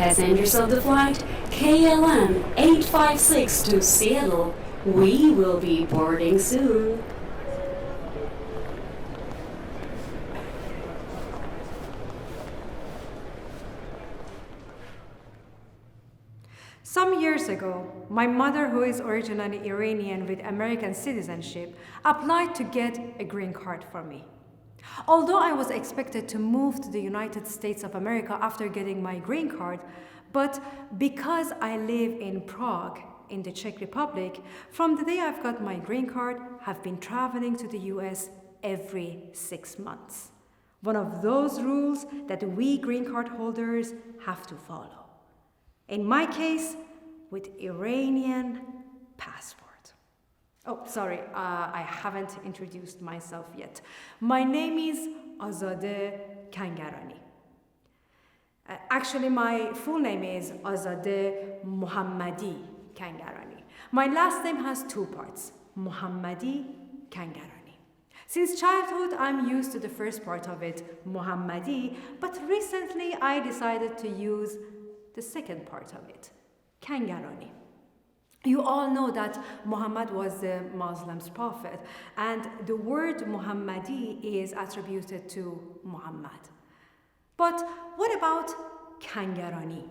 Passengers of the flight KLM 856 to Seattle, we will be boarding soon. Some years ago, my mother, who is originally Iranian with American citizenship, applied to get a green card for me. Although I was expected to move to the United States of America after getting my green card, but because I live in Prague, in the Czech Republic, from the day I've got my green card, I've been traveling to the US every 6 months. One of those rules that we green card holders have to follow. In my case, with Iranian passport. Oh, sorry, I haven't introduced myself yet. My name is Azadeh Kangarani. Actually, my full name is Azadeh Mohammadi Kangarani. My last name has 2 parts, Mohammadi Kangarani. Since childhood, I'm used to the first part of it, Mohammadi, but recently I decided to use the second part of it, Kangarani. You all know that Muhammad was the Muslims' prophet, and the word Muhammadi is attributed to Muhammad. But what about Kangarani?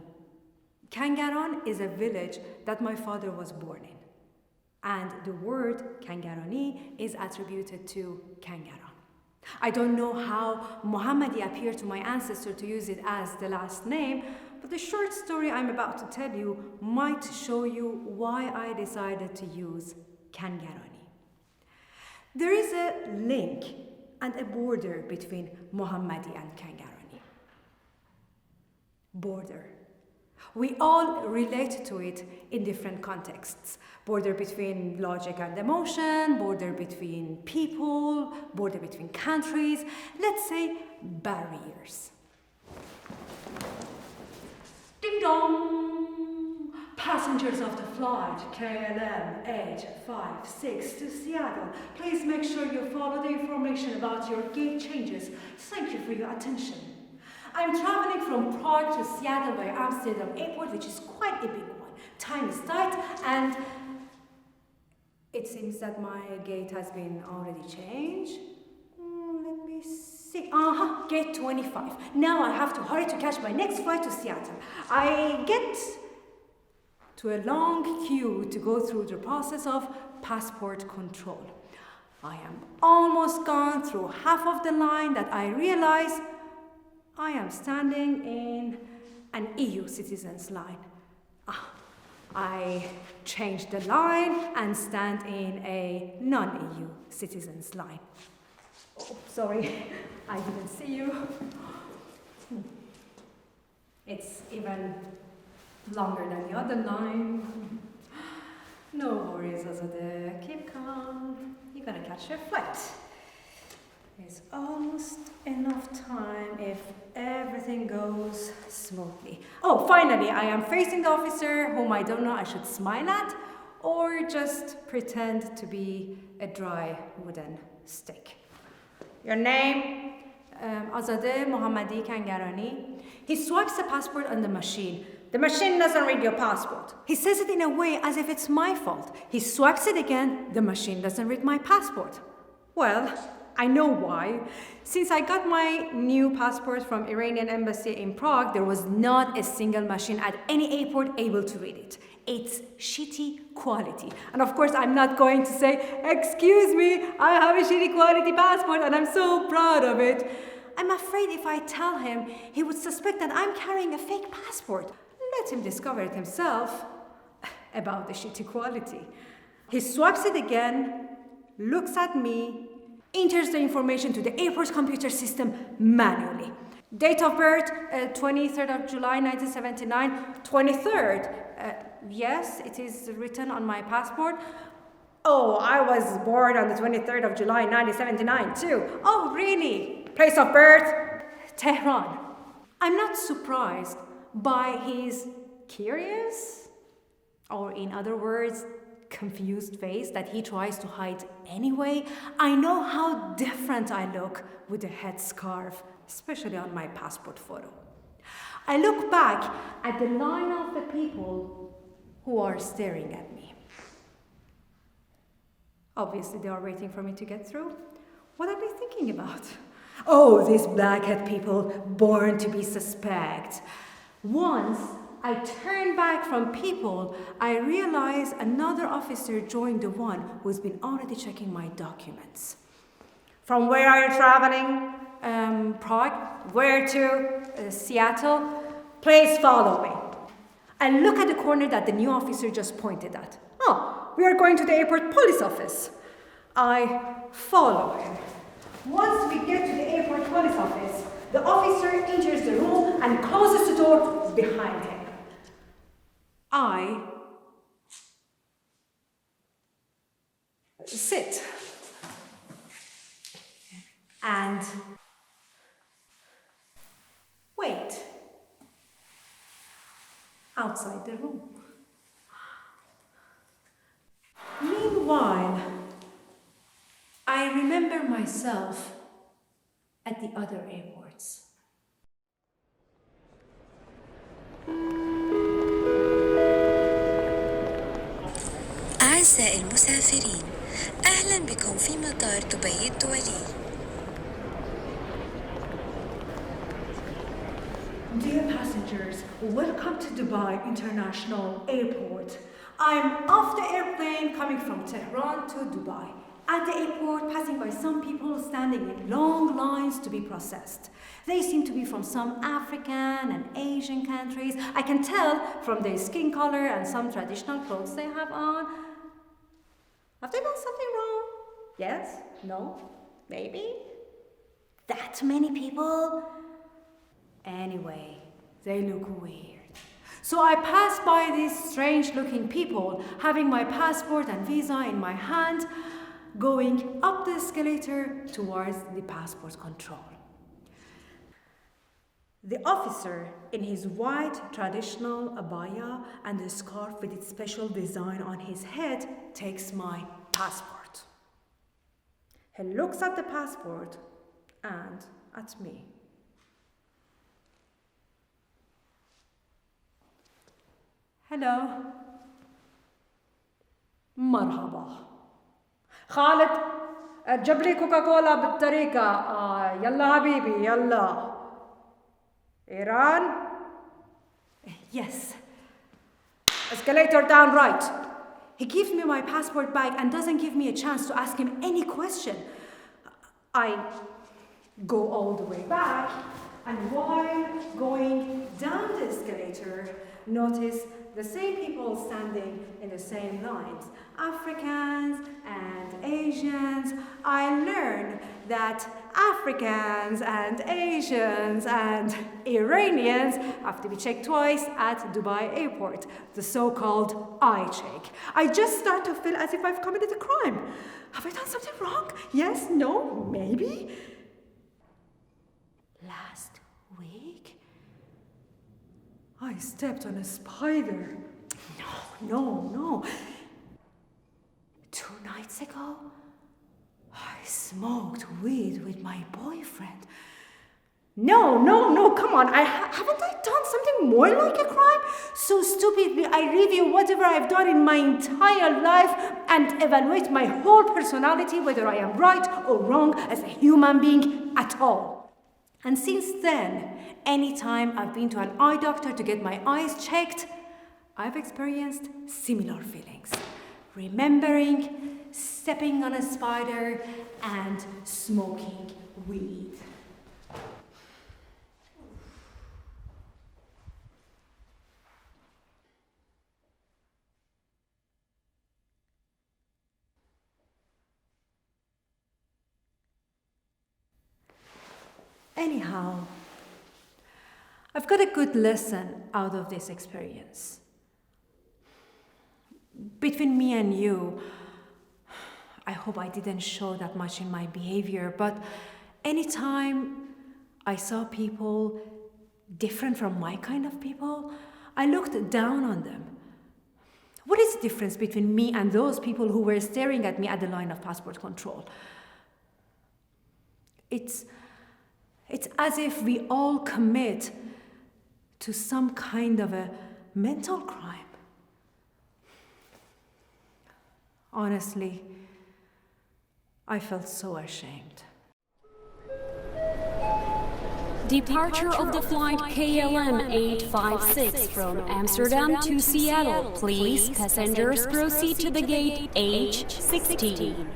Kangaran is a village that my father was born in, and the word Kangarani is attributed to Kangaran. I don't know how Muhammadi appeared to my ancestor to use it as the last name, but the short story I'm about to tell you might show you why I decided to use Kangarani. There is a link and a border between Muhammadi and Kangarani. Border. We all relate to it in different contexts. Border between logic and emotion, border between people, border between countries, let's say barriers. Ding dong! Passengers of the flight KLM 856 to Seattle, please make sure you follow the information about your gate changes. Thank you for your attention. I'm traveling from Prague to Seattle by Amsterdam Airport, which is quite a big one. Time is tight, and it seems that my gate has been already changed. Let me see. Gate 25. Now I have to hurry to catch my next flight to Seattle. I get to a long queue to go through the process of passport control. I am almost gone through half of the line that I realize I am standing in an EU citizen's line. I change the line and stand in a non-EU citizen's line. Oh, sorry, I didn't see you. It's even longer than the other line. No worries, Azadeh. Keep calm. You're gonna catch your flight. There's almost enough time if everything goes smoothly. Oh, finally, I am facing the officer whom I don't know I should smile at or just pretend to be a dry wooden stick. Your name? Azadeh Mohammadi Kangarani. He swipes the passport on the machine. The machine doesn't read your passport. He says it in a way as if it's my fault. He swipes it again. The machine doesn't read my passport. Well, I know why. Since I got my new passport from Iranian embassy in Prague, there was not a single machine at any airport able to read it. It's shitty quality. And of course, I'm not going to say, "Excuse me, I have a shitty quality passport and I'm so proud of it." I'm afraid if I tell him, he would suspect that I'm carrying a fake passport. Let him discover it himself about the shitty quality. He swipes it again, looks at me, enters the information to the airport computer system manually. Date of birth, 23rd of July, 1979. 23rd? Yes, it is written on my passport. Oh, I was born on the 23rd of July, 1979 too. Oh, really? Place of birth? Tehran. I'm not surprised by his curious, or in other words, confused face that he tries to hide anyway. I know how different I look with a headscarf, especially on my passport photo. I look back at the line of the people who are staring at me. Obviously, they are waiting for me to get through. What are they thinking about? Oh, these blackhead people born to be suspect. Once I turned back from people, I realized another officer joined the one who's been already checking my documents. From where are you traveling? Prague. Where to? Seattle. Please follow me. I look at the corner that the new officer just pointed at. Oh, we are going to the airport police office. I follow him. Once we get to the airport police office, the officer enters the room and closes the door behind him. I sit and wait outside the room. Meanwhile, I remember myself at the other airports. أعزائي المسافرين، أهلا بكم في مطار دبي الدولي. Dear passengers, welcome to Dubai International Airport. I'm off the airplane coming from Tehran to Dubai. At the airport, passing by some people standing in long lines to be processed. They seem to be from some African and Asian countries. I can tell from their skin color and some traditional clothes they have on. Have they done something wrong? Yes? No? Maybe? That many people? Anyway, they look weird. So I passed by these strange-looking people, having my passport and visa in my hand, going up the escalator towards the passport control. The officer, in his white traditional abaya and the scarf with its special design on his head, takes my passport. He looks at the passport and at me. Hello. مرحبا. خالد جيب لي كوكاكولا بالطريقة. يلا حبيبي يلا. Iran? Yes. Escalator down right. He gives me my passport back and doesn't give me a chance to ask him any question. I go all the way back, and while going down the escalator, notice the same people standing in the same lines, Africans and Asians. I learn that Africans and Asians and Iranians have to be checked twice at Dubai airport, the so-called eye check. I just start to feel as if I've committed a crime. Have I done something wrong? Yes? No? Maybe? Last week, I stepped on a spider. No. 2 nights ago, I smoked weed with my boyfriend. No, come on. Haven't I done something more like a crime? So stupidly, I review whatever I've done in my entire life and evaluate my whole personality, whether I am right or wrong as a human being at all. And since then, anytime I've been to an eye doctor to get my eyes checked, I've experienced similar feelings. Remembering stepping on a spider and smoking weed. Anyhow, I've got a good lesson out of this experience. Between me and you, I hope I didn't show that much in my behavior, but anytime I saw people different from my kind of people, I looked down on them. What is the difference between me and those people who were staring at me at the line of passport control? It's as if we all commit to some kind of a mental crime. Honestly, I felt so ashamed. Departure of the flight KLM 856 from Amsterdam to Seattle. Please, passengers, proceed to the gate H16.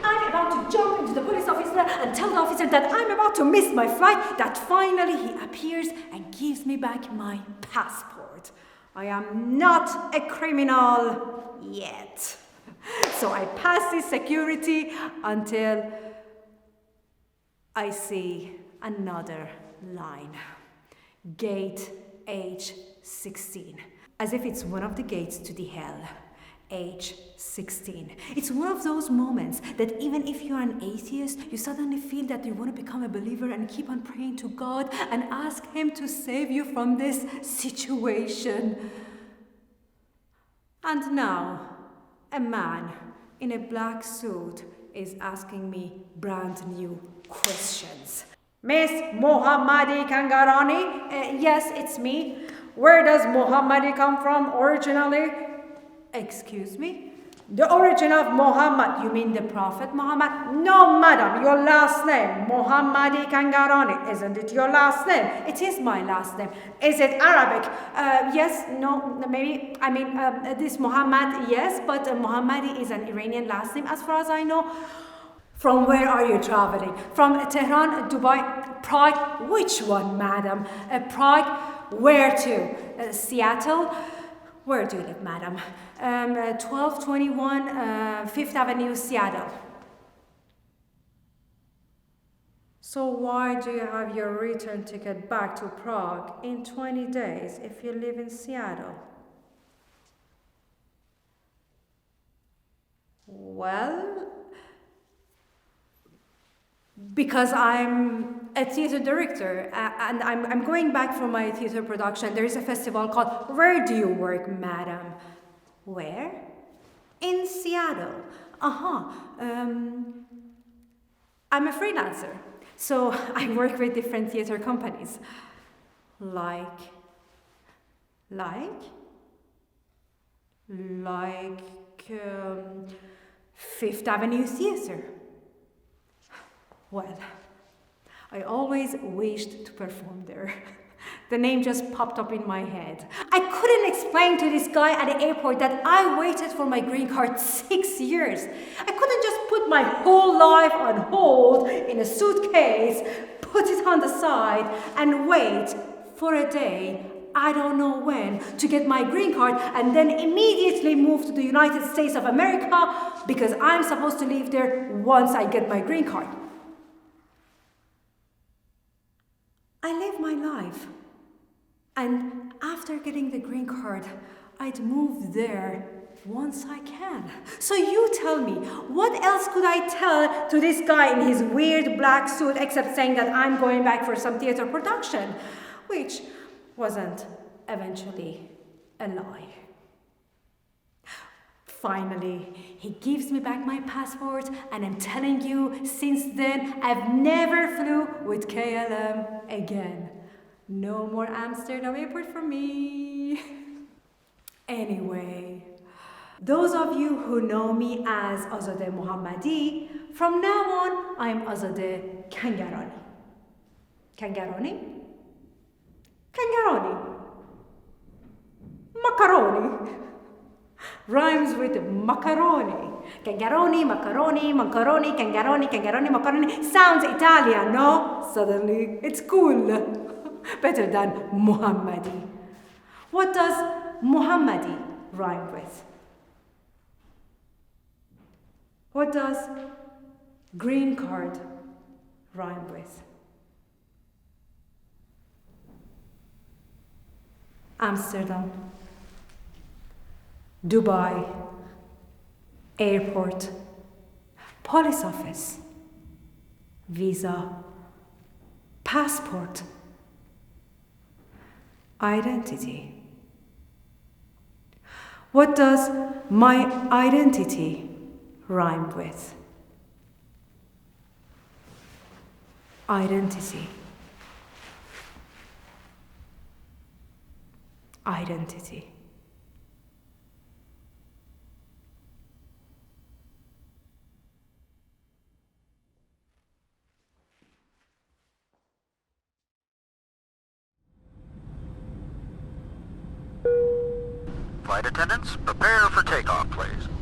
I'm about to jump into the police officer and tell the officer that I'm about to miss my flight, that finally he appears and gives me back my passport. I am not a criminal yet. So I pass this security until I see another line. Gate H16. As if it's one of the gates to the hell. H16. It's one of those moments that even if you're an atheist, you suddenly feel that you want to become a believer and keep on praying to God and ask Him to save you from this situation. And now, a man in a black suit is asking me brand new questions. Miss Mohammadi Kangarani? Yes, it's me. Where does Mohammadi come from originally? Excuse me? The origin of Muhammad, you mean the Prophet Muhammad? No, madam, your last name, Mohammadi Kangarani. Isn't it your last name? It is my last name. Is it Arabic? Yes, no, maybe. I mean, this Muhammad, yes, but Mohammadi is an Iranian last name as far as I know. From where are you traveling? From Tehran, Dubai, Prague? Which one, madam? Prague, where to? Seattle? Where do you live, madam? 1221 Fifth Avenue, Seattle. So why do you have your return ticket back to Prague in 20 days if you live in Seattle? Well, because I'm a theater director and I'm going back for my theater production. There is a festival called Where Do You Work, Madam? Where? In Seattle. I'm a freelancer, so I work with different theater companies. Like Fifth Avenue Theater. Well, I always wished to perform there. The name just popped up in my head. I couldn't explain to this guy at the airport that I waited for my green card 6 years. I couldn't just put my whole life on hold in a suitcase, put it on the side, and wait for a day, I don't know when, to get my green card and then immediately move to the United States of America because I'm supposed to leave there once I get my green card. I live my life, and after getting the green card, I'd move there once I can. So you tell me, what else could I tell to this guy in his weird black suit except saying that I'm going back for some theater production, which wasn't eventually a lie. Finally, he gives me back my passport, and I'm telling you, since then, I've never flew with KLM again. No more Amsterdam airport for me. Anyway, those of you who know me as Azadeh Mohammadi, from now on, I'm Azadeh Kangarani. Kangarani? Kangarani. Macaroni. Rhymes with macaroni. Kangaroni, macaroni, macaroni, kangaroni, kangaroni, macaroni. Sounds Italian, no? Suddenly, it's cool. Better than Muhammadi. What does Muhammadi rhyme with? What does green card rhyme with? Amsterdam, Dubai, airport, police office, visa, passport, identity. What does my identity rhyme with? Identity. identity. Flight attendants, prepare for takeoff, please.